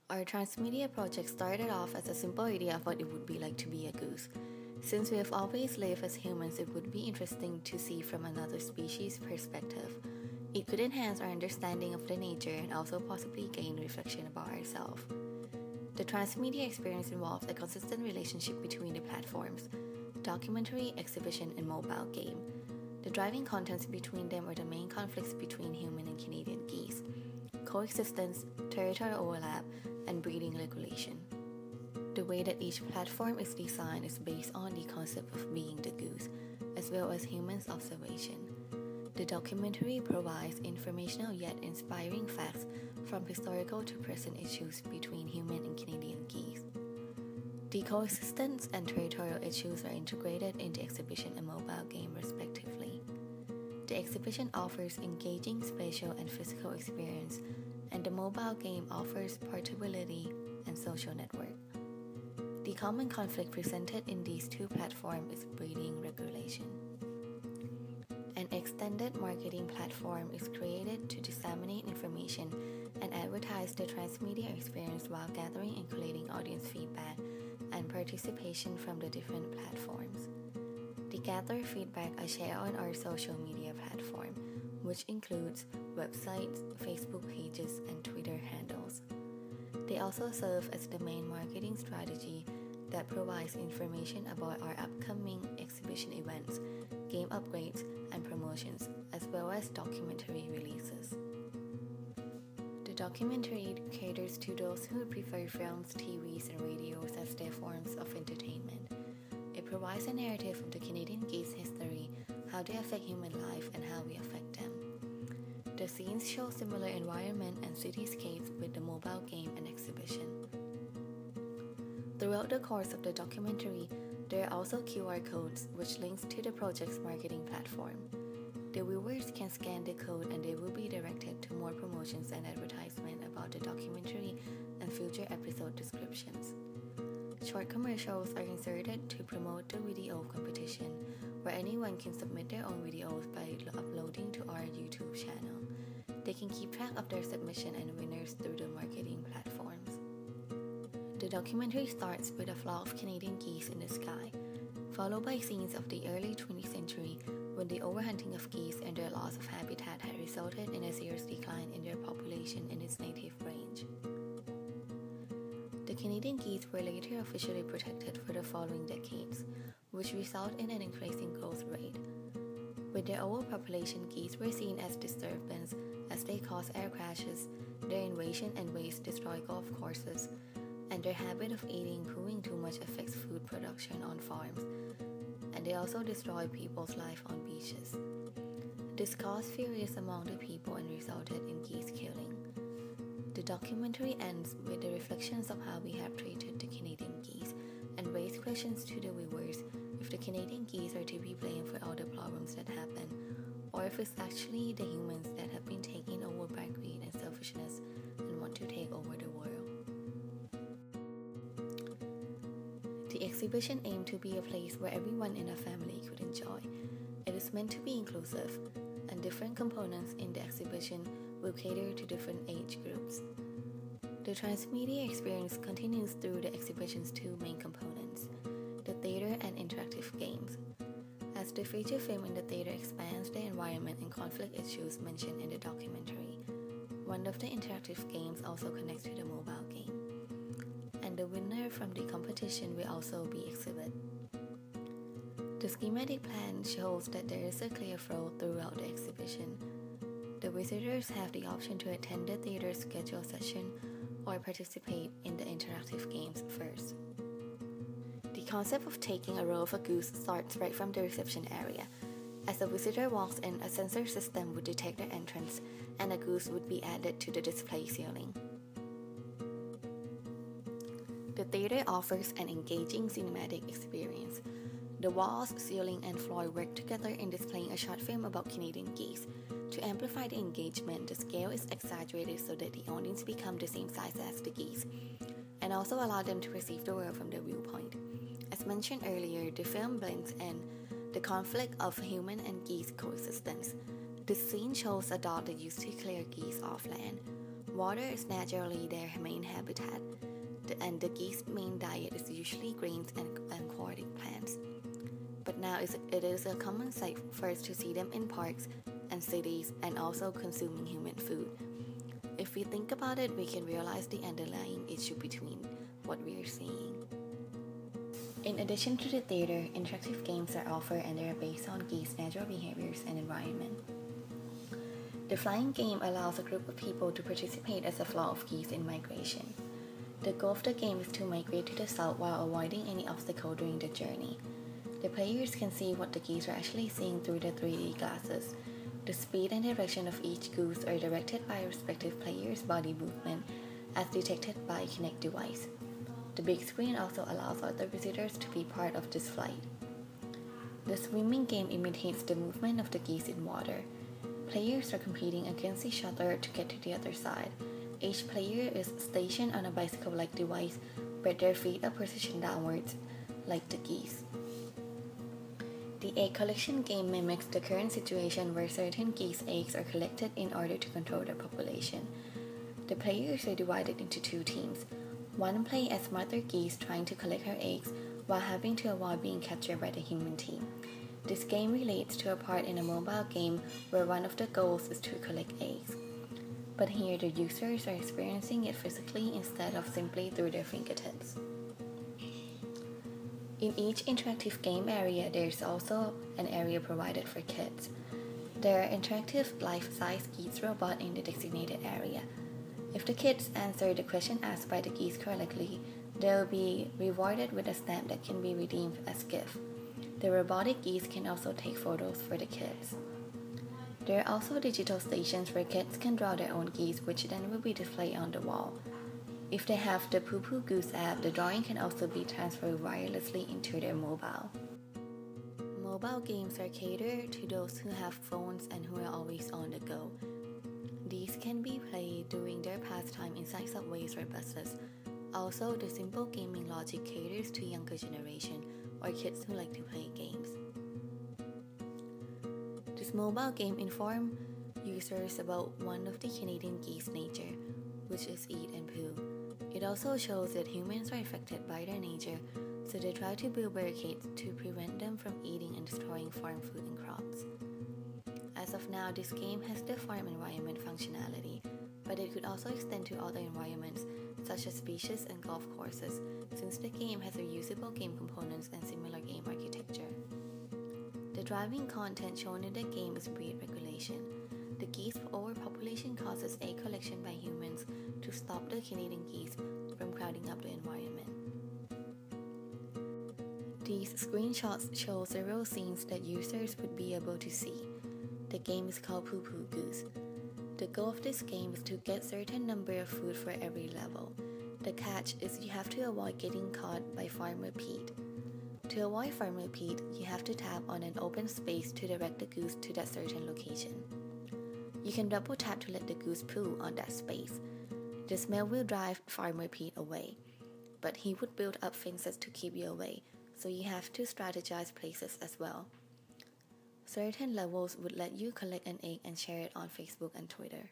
Our transmedia project started off as a simple idea of what it would be like to be a goose. Since we have always lived as humans, it would be interesting to see from another species' perspective. It could enhance our understanding of the nature and also possibly gain reflection about ourselves. The transmedia experience involved a consistent relationship between the platforms: documentary, exhibition, and mobile game. The driving contents between them are the main conflicts between human and Canadian geese: coexistence, territorial overlap, and breeding regulation. The way that each platform is designed is based on the concept of being the goose, as well as humans' observation. The documentary provides informational yet inspiring facts from historical to present issues between human and Canadian geese. The coexistence and territorial issues are integrated in the exhibition and mobile game respectively. The exhibition offers engaging spatial and physical experience, and the mobile game offers portability and social network. The common conflict presented in these two platforms is breeding regulation. An extended marketing platform is created to disseminate information and advertise the transmedia experience while gathering and collating audience feedback and participation from the different platforms. The gathered feedback are shared on our social media platform, which includes websites, Facebook pages, and Twitter handles. They also serve as the main marketing strategy that provides information about our upcoming exhibition events, game upgrades, and promotions, as well as documentary releases. The documentary caters to those who prefer films, TVs, and radios as their forms of entertainment. It provides a narrative of the Canadian geese history, how they affect human life, and how we affect them. The scenes show similar environment and cityscapes with the mobile game and exhibition. Throughout the course of the documentary, there are also QR codes which links to the project's marketing platform. The viewers can scan the code and they will be directed to more promotions and advertisement about the documentary and future episode descriptions. Short commercials are inserted to promote the video competition, where anyone can submit their own videos by uploading to our YouTube channel. They can keep track of their submission and winners through the marketing platforms. The documentary starts with a flock of Canadian geese in the sky, followed by scenes of the early 20th century when the overhunting of geese and their loss of habitat had resulted in a serious decline in their population in its native range. The Canadian geese were later officially protected for the following decades, which resulted in an increasing growth rate. With their overpopulation, geese were seen as disturbance as they cause air crashes, their invasion and waste destroy golf courses, and their habit of eating proving too much affects food production on farms, and they also destroy people's life on beaches. This caused furious among the people and resulted in geese killing. The documentary ends with the reflections of how we have treated the Canadian geese and raise questions to the viewers if the Canadian geese are to be blamed for all the problems that happen, or if it's actually the humans that have been taken over by greed and selfishness and want to take over the world. The exhibition aimed to be a place where everyone in a family could enjoy. It is meant to be inclusive, and different components in the exhibition will cater to different age groups. The transmedia experience continues through the exhibition's two main components, the theater and interactive games. As the feature film in the theater expands the environment and conflict issues mentioned in the documentary, one of the interactive games also connects to the mobile game, and the winner from the competition will also be exhibited. The schematic plan shows that there is a clear flow throughout the exhibition. The visitors have the option to attend the theater scheduled session or participate in the interactive games first. The concept of taking a role of a goose starts right from the reception area. As a visitor walks in, a sensor system would detect their entrance, and a goose would be added to the display ceiling. The theater offers an engaging cinematic experience. The walls, ceiling, and floor work together in displaying a short film about Canadian geese. To amplify the engagement, the scale is exaggerated so that the audience become the same size as the geese, and also allow them to perceive the world from their viewpoint. As mentioned earlier, the film blends in the conflict of human and geese coexistence. The scene shows a dog that used to clear geese off land. Water is naturally their main habitat, and the geese's main diet is usually grains and aquatic plants. But now it is a common sight for us to see them in parks and cities and also consuming human food. If we think about it, we can realize the underlying issue between what we are seeing. In addition to the theater, interactive games are offered and they are based on geese' natural behaviors and environment. The flying game allows a group of people to participate as a flock of geese in migration. The goal of the game is to migrate to the south while avoiding any obstacle during the journey. The players can see what the geese are actually seeing through the 3D glasses. The speed and direction of each goose are directed by a respective player's body movement as detected by a Kinect device. The big screen also allows other visitors to be part of this flight. The swimming game imitates the movement of the geese in water. Players are competing against each other to get to the other side. Each player is stationed on a bicycle-like device, but their feet are positioned downwards, like the geese. The egg collection game mimics the current situation where certain geese eggs are collected in order to control their population. The players are divided into two teams. One plays as mother geese trying to collect her eggs while having to avoid being captured by the human team. This game relates to a part in a mobile game where one of the goals is to collect eggs. But here the users are experiencing it physically instead of simply through their fingertips. In each interactive game area, there is also an area provided for kids. There are interactive life-size geese robots in the designated area. If the kids answer the question asked by the geese correctly, they will be rewarded with a stamp that can be redeemed as gift. The robotic geese can also take photos for the kids. There are also digital stations where kids can draw their own geese, which then will be displayed on the wall. If they have the Poo Poo Goose app, the drawing can also be transferred wirelessly into their mobile. Mobile games are catered to those who have phones and who are always on the go. These can be played during their pastime inside subways or buses. Also, the simple gaming logic caters to younger generation or kids who like to play games. This mobile game informs users about one of the Canadian geese nature, which is eat and poo. It also shows that humans are affected by their nature, so they try to build barricades to prevent them from eating and destroying farm food and crops. As of now, this game has the farm environment functionality, but it could also extend to other environments such as beaches and golf courses, since the game has reusable game components and similar game architecture. The driving content shown in the game is breed regulation. The geese overpopulation causes egg collection by humans to stop the Canadian geese from crowding up the environment. These screenshots show several scenes that users would be able to see. The game is called Poo Poo Goose. The goal of this game is to get certain number of food for every level. The catch is you have to avoid getting caught by Farmer Pete. To avoid Farmer Pete, you have to tap on an open space to direct the goose to that certain location. You can double tap to let the goose poo on that space. The smell will drive Farmer Pete away, but he would build up fences to keep you away, so you have to strategize places as well. Certain levels would let you collect an egg and share it on Facebook and Twitter.